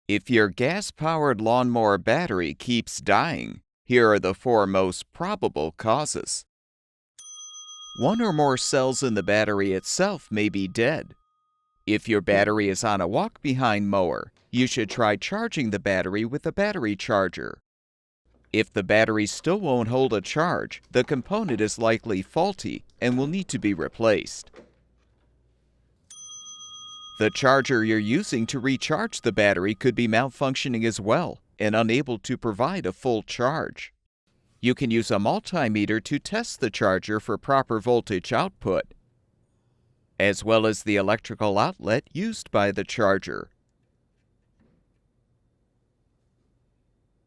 If your gas-powered lawnmower battery keeps dying, here are the 4 most probable causes. One or more cells in the battery itself may be dead. If your battery is on a walk-behind mower, you should try charging the battery with a battery charger. If the battery still won't hold a charge, the component is likely faulty and will need to be replaced. The charger you're using to recharge the battery could be malfunctioning as well and unable to provide a full charge. You can use a multimeter to test the charger for proper voltage output, as well as the electrical outlet used by the charger.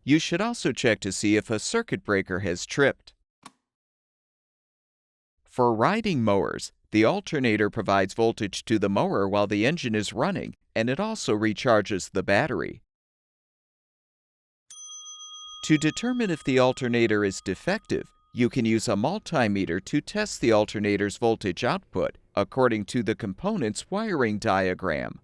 You should also check to see if a circuit breaker has tripped. For riding mowers, the alternator provides voltage to the mower while the engine is running, and it also recharges the battery. To determine if the alternator is defective, you can use a multimeter to test the alternator's voltage output according to the component's wiring diagram.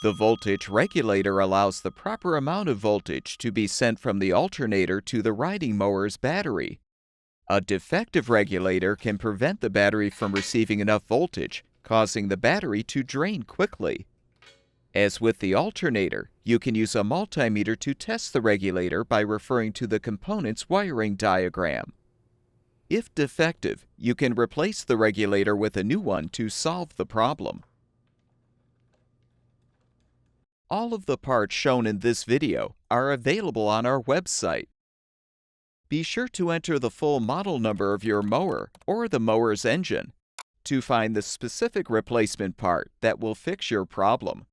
The voltage regulator allows the proper amount of voltage to be sent from the alternator to the riding mower's battery. A defective regulator can prevent the battery from receiving enough voltage, causing the battery to drain quickly. As with the alternator, you can use a multimeter to test the regulator by referring to the component's wiring diagram. If defective, you can replace the regulator with a new one to solve the problem. All of the parts shown in this video are available on our website. Be sure to enter the full model number of your mower or the mower's engine to find the specific replacement part that will fix your problem.